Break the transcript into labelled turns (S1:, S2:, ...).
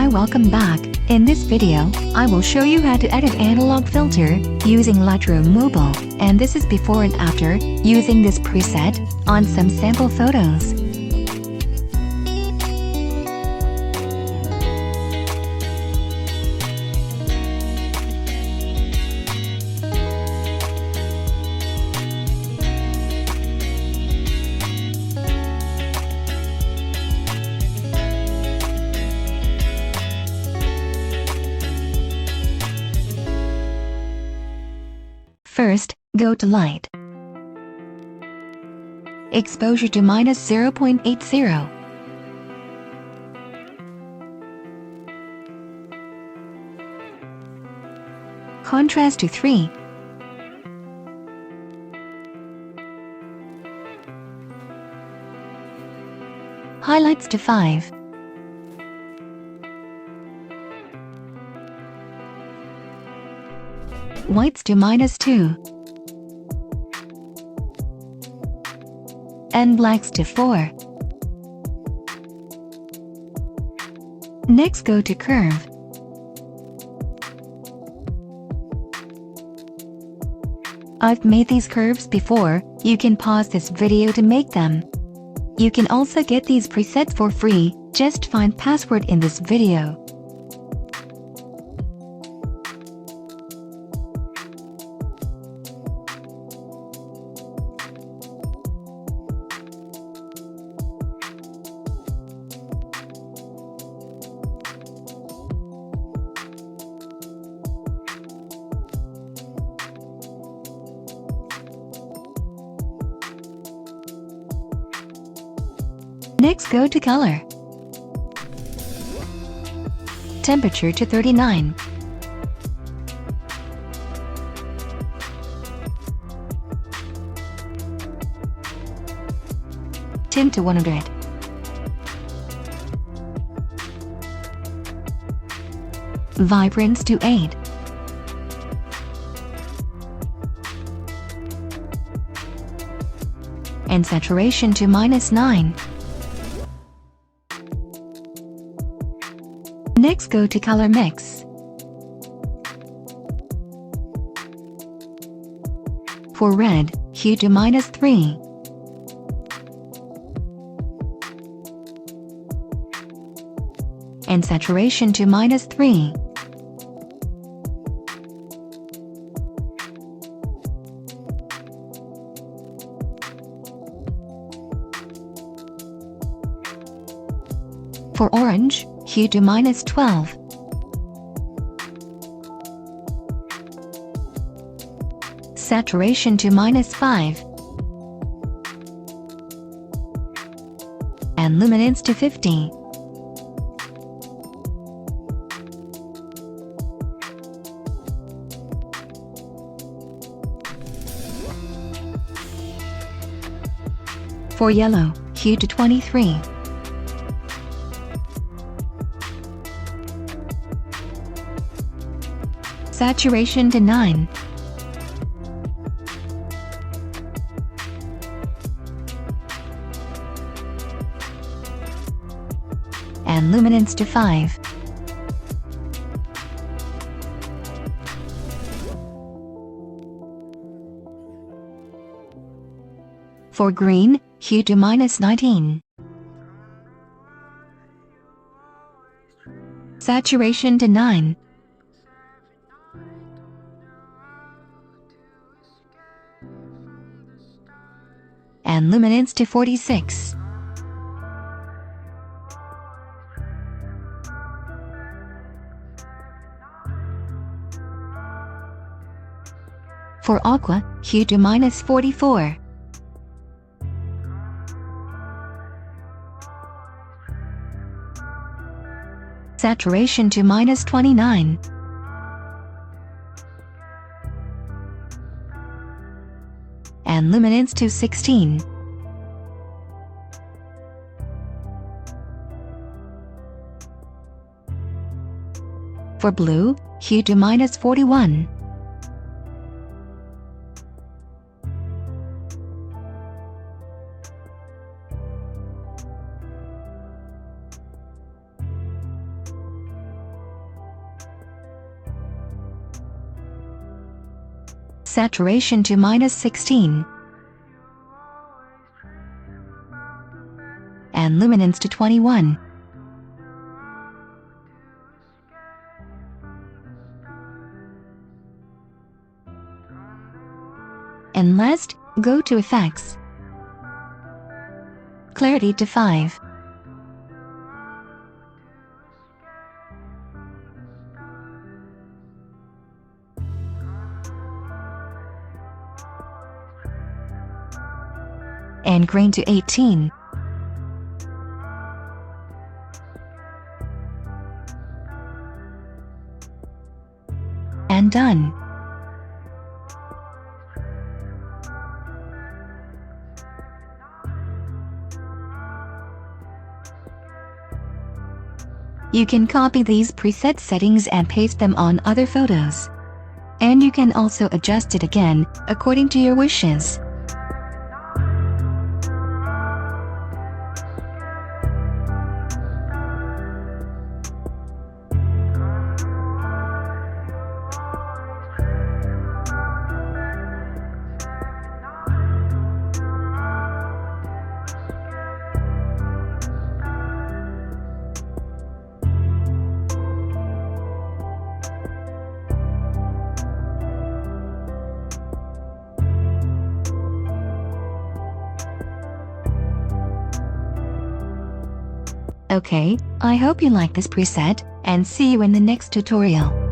S1: Hi, welcome back. In this video, I will show you how to edit analog filter using Lightroom Mobile, and this is before and after using this preset on some sample photos. First, go to Light. Exposure to -0.80. Contrast to 3. Highlights to 5. Whites to -2. And blacks to 4. Next, go to Curve. I've made these curves before. You can pause this video to make them. You can also get these presets for free. Just find password in this video. Next, go to Color. Temperature to 39. Tint to 100. Vibrance to 8. And saturation to -9. Next, go to Color Mix. For red, hue to -3. And saturation to -3. For orange, hue to -12. Saturation to -5. And luminance to 50. For yellow, hue to 23. Saturation to 9. And luminance to 5. For green, hue to -19. Saturation to 9. And luminance to 46. For aqua, hue to -44. Saturation to -29. And luminance to 16. For blue, hue to -41. Saturation to -16. And luminance to 21. And last, go to Effects. Clarity to 5. And Grain to 18. And done. You can copy these preset settings and paste them on other photos. And you can also adjust it again, according to your wishes. Okay, I hope you like this preset, and see you in the next tutorial.